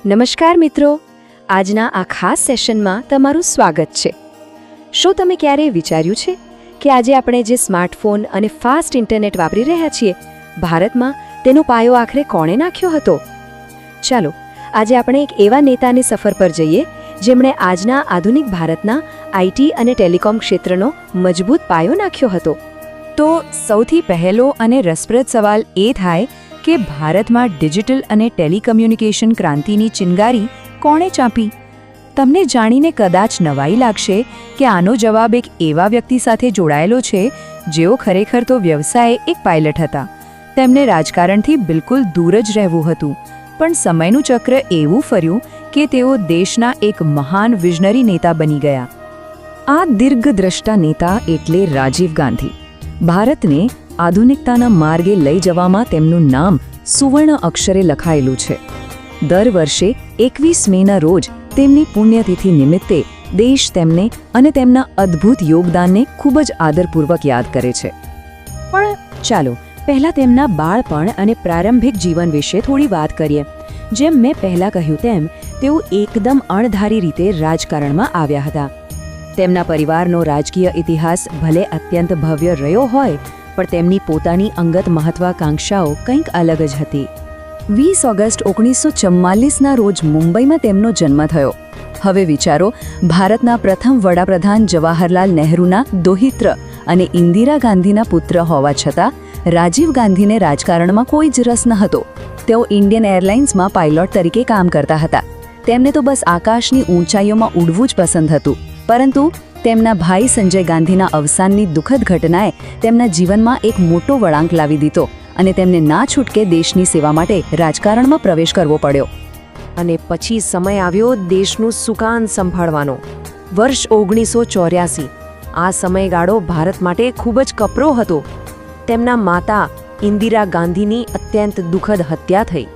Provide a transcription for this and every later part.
નમસ્કાર મિત્રો, આજના આ ખાસ સેશનમાં તમારું સ્વાગત છે. શું તમે ક્યારેય વિચાર્યું છે કે આજે આપણે જે સ્માર્ટફોન અને ફાસ્ટ ઇન્ટરનેટ વાપરી રહ્યા છીએ, ભારતમાં તેનો પાયો આખરે કોણે નાખ્યો હતો? ચાલો આજે આપણે એક એવા નેતાની સફર પર જઈએ જેમણે આજના આધુનિક ભારતના આઈટી અને ટેલિકોમ ક્ષેત્રનો મજબૂત પાયો નાખ્યો હતો. તો સૌથી પહેલો અને રસપ્રદ સવાલ એ થાય કે ભારતમાં ડિજિટલ અને ટેલિકમ્યુનિકેશન ક્રાંતિની ચિનગારી કોણે ચાંપી? તમને જાણીને કદાચ નવાઈ લાગશે કે આનો જવાબ એક એવા વ્યક્તિ સાથે જોડાયેલો છે જેઓ ખરેખર તો વ્યવસાયે એક પાયલટ હતા. તેમને રાજકારણથી બિલકુલ દૂર જ રહેવું હતું, પણ સમયનું ચક્ર એવું ફર્યું કે તેઓ દેશના એક મહાન વિઝનરી નેતા બની ગયા. આ દીર્ઘદ્રષ્ટા નેતા એટલે રાજીવ ગાંધી. ભારતને આધુનિકતાના માર્ગે લઈ જવામાં તેમનું નામ સુવર્ણ અક્ષરે લખાયેલું છે. દર વર્ષે 21 મેના રોજ તેમની પુણ્યતિથિ નિમિત્તે દેશ તેમને અને તેમના અદ્ભુત યોગદાનને ખૂબ જ આદરપૂર્વક યાદ કરે છે. પણ ચાલો પહેલા તેમના બાળપણ અને પ્રારંભિક જીવન વિશે થોડી વાત કરીએ. જેમ મેં પહેલા કહ્યું તેમ તેઓ એકદમ અણધારી રીતે રાજકારણમાં આવ્યા હતા. તેમના પરિવારનો રાજકીય ઇતિહાસ ભલે અત્યંત ભવ્ય રહ્યો હોય, પણ તેમની પોતાની અંગત મહત્વાકાંક્ષાઓ કંઈક અલગ જ હતી. 20 ઓગસ્ટ 1944ના રોજ મુંબઈમાં તેમનો જન્મ થયો. હવે વિચારો, ભારતના પ્રથમ વડાપ્રધાન જવાહરલાલ નહેરુના દોહિત્ર અને ઇન્દિરા ગાંધીના પુત્ર હોવા છતાં રાજીવ ગાંધીને રાજકારણમાં કોઈ જ રસ ન હતો. તેઓ ઇન્ડિયન એરલાઇન્સમાં પાયલોટ તરીકે કામ કરતા હતા. તેમને તો બસ આકાશની ઊંચાઈઓમાં ઉડવું જ પસંદ હતું. પરંતુ તેમના ભાઈ સંજય ગાંધીના અવસાનની દુઃખદ ઘટનાએ તેમના જીવનમાં એક મોટો વળાંક લાવી દીધો અને તેમને ના છૂટકે દેશની સેવા માટે રાજકારણમાં પ્રવેશ કરવો પડ્યો. અને પછી સમય આવ્યો દેશનું સુકાન સંભાળવાનો. વર્ષ 1984. આ સમયગાળો ભારત માટે ખૂબ જ કપરો હતો. તેમના માતા ઇન્દિરા ગાંધીની અત્યંત દુઃખદ હત્યા થઈ.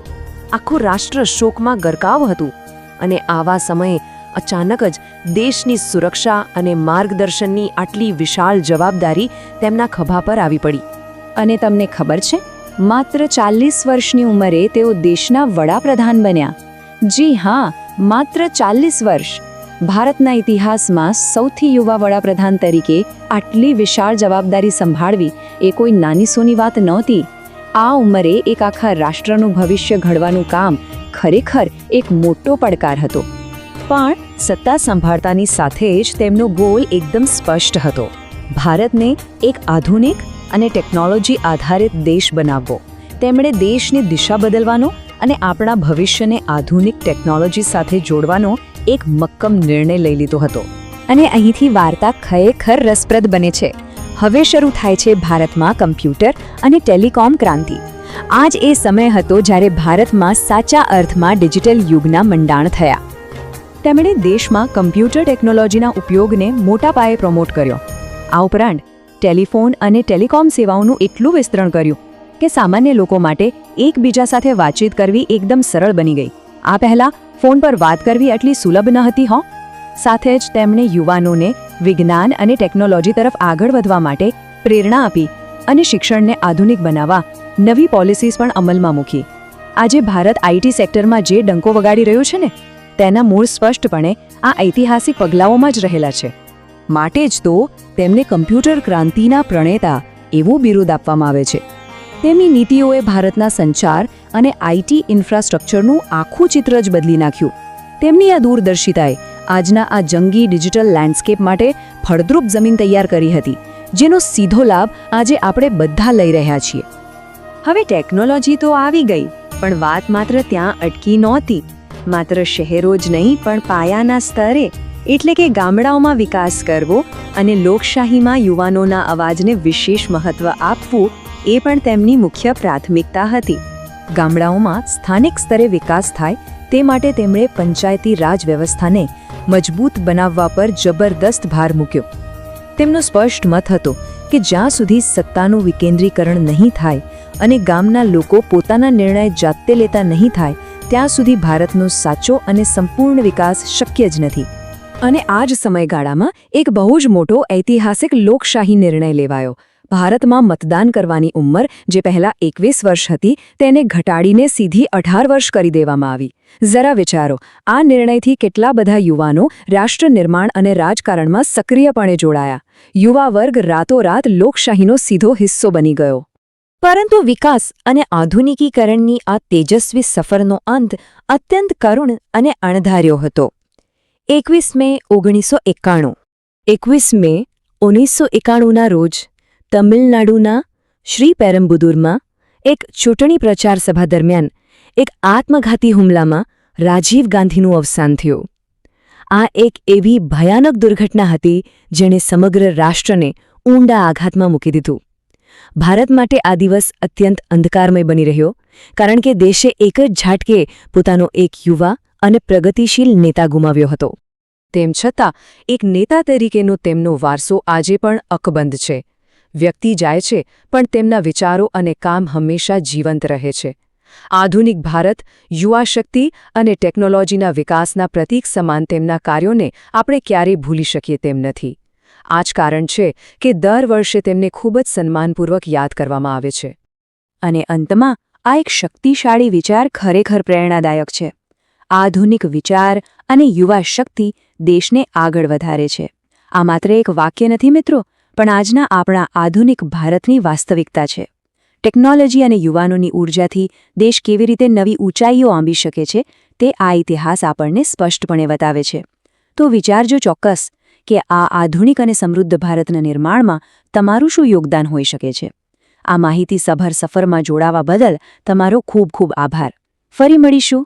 આખું રાષ્ટ્ર શોકમાં ગરકાવ હતું. અને આવા સમયે અચાનક જ દેશની સુરક્ષા અને માર્ગદર્શનની આટલી વિશાળ જવાબદારી તેમના ખભા પર આવી પડી. અને તમને ખબર છે, માત્ર 40 વર્ષની ઉંમરે તેઓ દેશના વડાપ્રધાન બન્યા. જી હા, માત્ર 40 વર્ષ. ભારતના ઇતિહાસમાં સૌથી યુવા વડાપ્રધાન તરીકે આટલી વિશાળ જવાબદારી સંભાળવી એ કોઈ નાની સૂની વાત નહોતી. આ ઉંમરે એક આખા રાષ્ટ્રનું ભવિષ્ય ઘડવાનું કામ ખરેખર એક મોટો પડકાર હતો. પણ સત્તા સંભાળતાની સાથે જ તેમનો ગોલ એકદમ સ્પષ્ટ હતો. ભારતને એક આધુનિક અને ટેકનોલોજી આધારિત દેશ બનાવવો. તેમણે દેશની દિશા બદલવાનો અને આપણા ભવિષ્યને આધુનિક ટેકનોલોજી સાથે જોડવાનો એક મક્કમ નિર્ણય લઈ લીધો હતો. અને અહીંથી વાર્તા ખરેખર રસપ્રદ બને છે. હવે શરૂ થાય છે ભારતમાં કમ્પ્યુટર અને ટેલિકોમ ક્રાંતિ. આ જ એ સમય હતો જ્યારે ભારતમાં સાચા અર્થમાં ડિજિટલ યુગના મંડાણ થયા. તેમણે દેશમાં કમ્પ્યુટર ટેકનોલોજીના ઉપયોગને મોટા પાયે પ્રમોટ કર્યો. આ ઉપરાંત ટેલિફોન અને ટેલિકોમ સેવાઓનું એટલું વિસ્તરણ કર્યું કે સામાન્ય લોકો માટે એકબીજા સાથે વાતચીત કરવી એકદમ સરળ બની ગઈ. આ પહેલાં ફોન પર વાત કરવી એટલી સુલભ ન હતી હો. સાથે જ તેમણે યુવાનોને વિજ્ઞાન અને ટેકનોલોજી તરફ આગળ વધવા માટે પ્રેરણા આપી અને શિક્ષણને આધુનિક બનાવવા નવી પોલિસીઝ પણ અમલમાં મૂકી. આજે ભારત આઈટી સેક્ટરમાં જે ડંકો વગાડી રહ્યું છે ને, તેના મૂળ સ્પષ્ટપણે આ ઐતિહાસિક પગલાઓમાં જ રહેલા છે. માટે જ તો તેમને કમ્પ્યુટર ક્રાંતિના પ્રણેતા એવું બિરુદ આપવામાં આવે છે. તેમની નીતિઓએ ભારતના સંચાર અને આઈટી ઇન્ફ્રાસ્ટ્રક્ચરનું આખું ચિત્ર જ બદલી નાખ્યું. તેમની આ દૂરદર્શિતાએ આજના આ જંગી ડિજિટલ લેન્ડસ્કેપ માટે ફળદ્રુપ જમીન તૈયાર કરી હતી, જેનો સીધો લાભ આજે આપણે બધા લઈ રહ્યા છીએ. હવે ટેકનોલોજી તો આવી ગઈ, પણ વાત માત્ર ત્યાં અટકી નહોતી. માત્ર શહેરો જ નહીં, પણ પાયાના સ્તરે એટલે કે ગામડાઓમાં વિકાસ કરવો અને લોકશાહીમાં યુવાનોના અવાજને વિશેષ મહત્વ આપવું એ પણ તેમની મુખ્ય પ્રાથમિકતા હતી. ગામડાઓમાં સ્થાનિક સ્તરે વિકાસ થાય તે માટે તેમણે પંચાયતી રાજ વ્યવસ્થાને મજબૂત બનાવવા પર જબરદસ્ત ભાર મૂક્યો. તેમનો સ્પષ્ટ મત હતો કે જ્યાં સુધી સત્તાનું વિકેન્દ્રીકરણ નહીં થાય અને ગામના લોકો પોતાના નિર્ણય જાતે લેતા નહીં થાય, ત્યાં સુધી ભારતનો સાચો અને સંપૂર્ણ વિકાસ શક્ય જ નથી. અને આ જ સમયગાળામાં એક બહુ જ મોટો ઐતિહાસિક લોકશાહી નિર્ણય લેવાયો. ભારતમાં મતદાન કરવાની ઉંમર જે પહેલા 21 વર્ષ હતી તેને ઘટાડીને સીધી 18 વર્ષ કરી દેવામાં આવી. જરા વિચારો, આ નિર્ણયથી કેટલા બધા યુવાનો રાષ્ટ્ર નિર્માણ અને રાજકારણમાં સક્રિયપણે જોડાયા. યુવા વર્ગ રાતોરાત લોકશાહીનો સીધો હિસ્સો બની ગયો. પરંતુ વિકાસ અને આધુનિકીકરણની આ તેજસ્વી સફરનો અંત અત્યંત કરુણ અને અણધાર્યો હતો. 21 મે 1991 21 મે 1991ના રોજ તમિલનાડુના શ્રીપેરમ્બુદુરમાં એક ચૂંટણી પ્રચાર સભા દરમિયાન એક આત્મઘાતી હુમલામાં રાજીવ ગાંધીનું અવસાન થયું. આ એક એવી ભયાનક દુર્ઘટના હતી જેણે સમગ્ર રાષ્ટ્રને ઊંડા આઘાતમાં મૂકી દીધું. ભારત માટે આ દિવસ અત્યંત અંધકારમય બની રહ્યો, કારણ કે દેશે એક જ ઝાટકે પોતાનો એક યુવા અને પ્રગતિશીલ નેતા ગુમાવ્યો હતો. તેમ છતાં એક નેતા તરીકેનો તેમનો વારસો આજે પણ અકબંધ છે. વ્યક્તિ જાય છે, પણ તેમના વિચારો અને કામ હંમેશા જીવંત રહે છે. આધુનિક ભારત, યુવા શક્તિ અને ટેકનોલોજીના વિકાસના પ્રતીક સમાન તેમના કાર્યોને આપણે ક્યારેય ભૂલી શકીએ તેમ નથી. આ જ કારણ છે કે દર વર્ષે તેમને ખૂબ જ સન્માનપૂર્વક યાદ કરવામાં આવે છે. અને અંતમાં આ એક શક્તિશાળી વિચાર ખરેખર પ્રેરણાદાયક છે. આધુનિક વિચાર અને યુવા શક્તિ દેશને આગળ વધારે છે. આ માત્ર એક વાક્ય નથી મિત્રો, પણ આજના આપણા આધુનિક ભારતની વાસ્તવિકતા છે. ટેકનોલોજી અને યુવાનોની ઊર્જાથી દેશ કેવી રીતે નવી ઊંચાઈઓ આંબી શકે છે તે આ ઇતિહાસ આપણને સ્પષ્ટપણે બતાવે છે. તો વિચારજો ચોક્કસ કે આ આધુનિક અને સમૃદ્ધ ભારતના નિર્માણમાં તમારું શું યોગદાન હોઈ શકે છે. આ માહિતીસભર સફરમાં જોડાવા બદલ તમારો ખૂબ ખૂબ આભાર. ફરી મળીશું